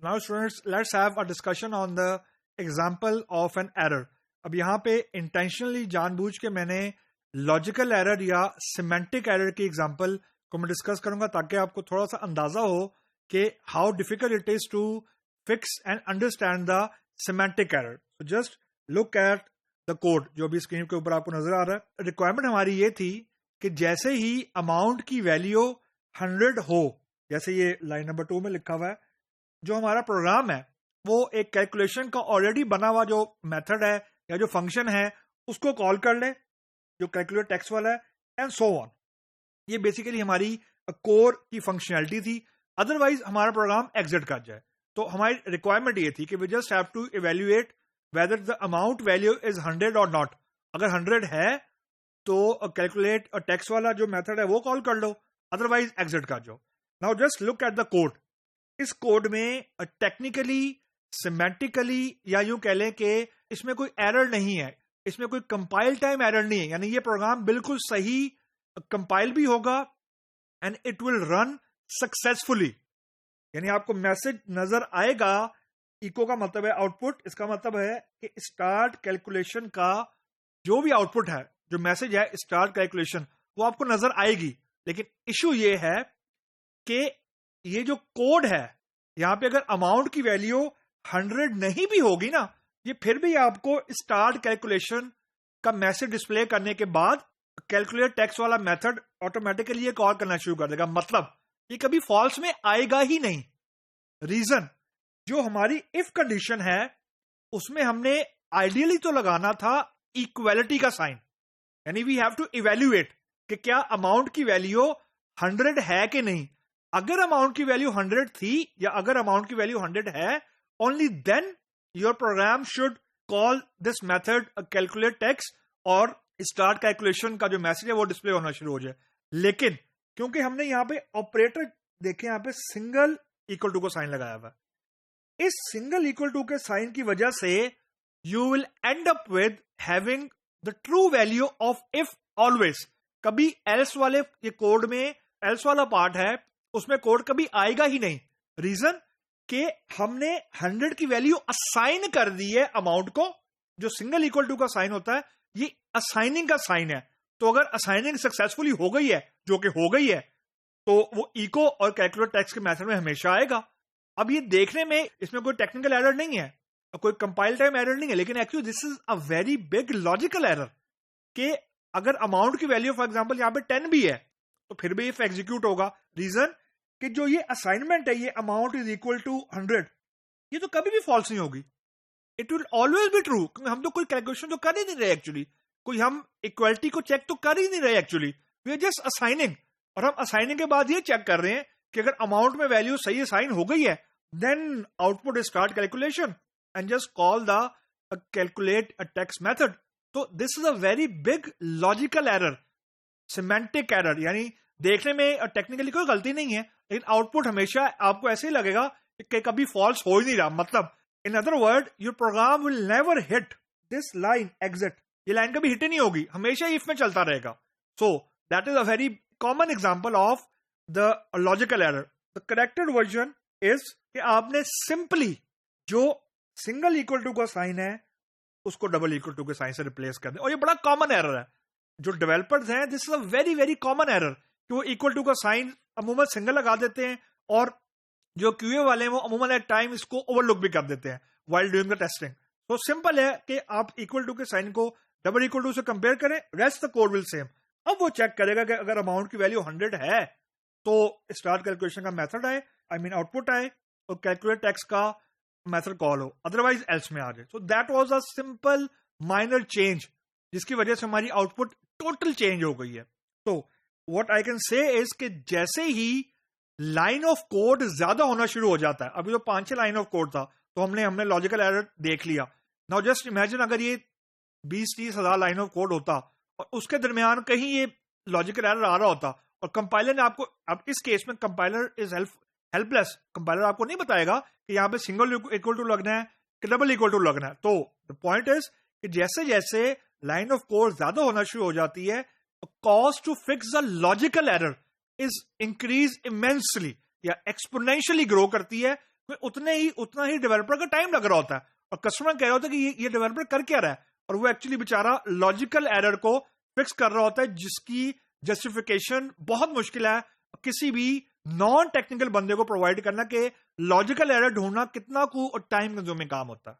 Now students, let's have a discussion on the example of an error. अब यहाँ पे intentionally जानबूझ के मैंने लॉजिकल एरर या सिमेंटिक एरर की एग्जांपल को मैं डिस्कस करूंगा ताकि आपको थोड़ा सा अंदाजा हो कि how difficult it is to fix and understand the semantic error. So just look at the code जो भी स्क्रीन के ऊपर आपको नजर आ रहा है. रिक्वायरमेंट हमारी ये थी कि जैसे ही अमाउंट की वैल्यू 100 हो, जैसे ये लाइन नंबर 2 में लिखा हुआ है, जो हमारा प्रोग्राम है वो एक कैलकुलेशन का ऑलरेडी बना हुआ जो मेथड है या जो फंक्शन है उसको कॉल कर ले, जो कैलकुलेट टेक्स्ट वाला है, एंड सो ऑन. ये बेसिकली हमारी कोर की फंक्शनैलिटी थी. अदरवाइज हमारा प्रोग्राम एग्जिट कर जाए. तो हमारी रिक्वायरमेंट ये थी कि we just have to evaluate whether the amount value is 100 और नॉट. अगर 100 है तो कैलकुलेट टेक्स्ट वाला जो मेथड है वो कॉल कर लो, अदरवाइज एग्जिट कर जाओ. Now just look at the code. इस कोड में टेक्निकली, सिमेंटिकली या यूं कह लें कि इसमें कोई एरर नहीं है, इसमें कोई कंपाइल टाइम एरर नहीं है. यानी ये प्रोग्राम बिल्कुल सही कंपाइल भी होगा and it will run successfully. यानी आपको मैसेज नजर आएगा. इको का मतलब है आउटपुट. इसका मतलब है कि स्टार्ट कैलकुलेशन का जो भी आउटपुट है, जो मैसेज है स्टार्ट कैलकुलेशन, वो आपको नजर आएगी. लेकिन इशू ये है कि ये जो कोड है यहां पे अगर अमाउंट की वैल्यू 100 नहीं भी होगी ना, ये फिर भी आपको स्टार्ट कैलकुलेशन का मैसेज डिस्प्ले करने के बाद कैलकुलेट टेक्स्ट वाला मेथड ऑटोमेटिकली ये कॉल करना शुरू कर देगा. मतलब ये कभी फॉल्स में आएगा ही नहीं. रीजन, जो हमारी इफ कंडीशन है उसमें हमने आइडियली तो लगाना था इक्वालिटी का साइन. यानी वी हैव टू इवेल्युएट कि क्या अमाउंट की वैल्यू 100 है कि नहीं. अगर अमाउंट की वैल्यू 100 थी या अगर अमाउंट की वैल्यू 100 है, only then your program should call this method calculate text और स्टार्ट कैलकुलेशन का जो मैसेज है वो डिस्प्ले होना शुरू हो जाए. लेकिन क्योंकि हमने यहां पे ऑपरेटर देखे, यहां पे सिंगल इक्वल टू को साइन लगाया हुआ, इस सिंगल इक्वल टू के साइन की वजह से you will and up with having the true value of if always. कभी एल्स वाले ये कोड में एल्स वाला पार्ट है उसमें कोड कभी आएगा ही नहीं. रीजन कि हमने 100 की वैल्यू असाइन कर दी है अमाउंट को. जो सिंगल इक्वल टू का साइन होता है ये असाइनिंग का साइन है. तो अगर असाइनिंग सक्सेसफुली हो गई है, जो कि हो गई है, तो वो इको और कैलकुलेट टेक्स्ट के मेथड में हमेशा आएगा. अब ये देखने में इसमें कोई टेक्निकल एरर नहीं है, कोई कंपाइल टाइम एरर नहीं है, लेकिन actually this is a very big logical error कि अगर अमाउंट की वैल्यू फॉर एग्जांपल यहां पे 10 भी है तो फिर भी इफ एग्जीक्यूट होगा. रीजन कि जो ये असाइनमेंट है, ये अमाउंट इज इक्वल टू 100, ये तो कभी भी फॉल्स नहीं होगी. It will always be true. हम तो कोई कैलकुलेशन तो कर ही नहीं रहे एक्चुअली, कोई हम इक्वलिटी को चेक तो कर ही नहीं रहे actually. We are just assigning. और हम असाइनिंग के बाद ये चेक कर रहे हैं कि अगर अमाउंट में वैल्यू सही असाइन हो गई है, then output is start calculation and just call the calculate text method. तो this is a very big logical error, semantic error. यानी देखने में टेक्निकली कोई गलती नहीं है, लेकिन आउटपुट हमेशा आपको ऐसे ही लगेगा कि कभी फॉल्स हो ही नहीं रहा. मतलब in other word, your program will never hit this line exit. ये लाइन कभी हिट ही नहीं होगी, हमेशा इफ में चलता रहेगा. So that is a very common example of the logical error. The corrected version is कि आपने सिंपली जो सिंगल इक्वल टू का साइन है उसको डबल इक्वल टू के साइन से रिप्लेस कर दें. और ये बड़ा कॉमन एरर है. जो डेवलपर्स हैं, this is a very very common error कि वो इक्वल टू का साइन अमूमन सिंगल लगा देते हैं, और जो क्यूए वाले हैं वो अमूमन एट टाइम इसको ओवरलुक भी कर देते हैं व्हाइल डूइंग द टेस्टिंग. तो सिंपल है कि आप इक्वल टू के साइन को डबल इक्वल टू से कंपेयर करें, rest the code will same. अब वो चेक करेगा कि अगर अमाउंट की वैल्यू 100 है तो स्टार्ट कैलकुलेशन का मेथड आए, आई मीन आउटपुट आए, और कैलकुलेट टेक्स्ट का मेथड कॉल हो, अदरवाइज एल्स में आ जाए. So that was a simple minor change जिसकी वजह से हमारी आउटपुट टोटल चेंज हो गई है. तो what I can say is कि जैसे ही लाइन ऑफ कोड ज्यादा होना शुरू हो जाता है, अभी तो 5-6 लाइन ऑफ कोड था तो हमने लॉजिकल एरर देख लिया. नाउ जस्ट इमेजिन अगर ये 20-30 हजार लाइन ऑफ कोड होता और उसके दरमियान कहीं ये लॉजिकल एरर आ रहा होता, और कंपाइलर ने आपको, अब इस केस में कंपाइलर इज हेल्पलेस. कंपाइलर आपको नहीं बताएगा कि यहाँ पे सिंगल इक्वल टू लगना है कि डबल इक्वल टू लगना है. तो द पॉइंट इज कि जैसे जैसे लाइन ऑफ कोड ज्यादा होना शुरू हो जाती है, cost to fix the logical error is increase immensely या एक्सपोनेंशियली ग्रो करती है. उतना ही डेवलपर का टाइम लग रहा होता है, और कस्टमर कह रहा होता है कि ये डेवलपर कर क्या रहा है, और वो एक्चुअली बेचारा लॉजिकल एरर को फिक्स कर रहा होता है, जिसकी जस्टिफिकेशन बहुत मुश्किल है किसी भी नॉन टेक्निकल बंदे को प्रोवाइड करना, कि लॉजिकल एरर ढूंढना कितना टाइम कंज्यूमिंग काम होता है।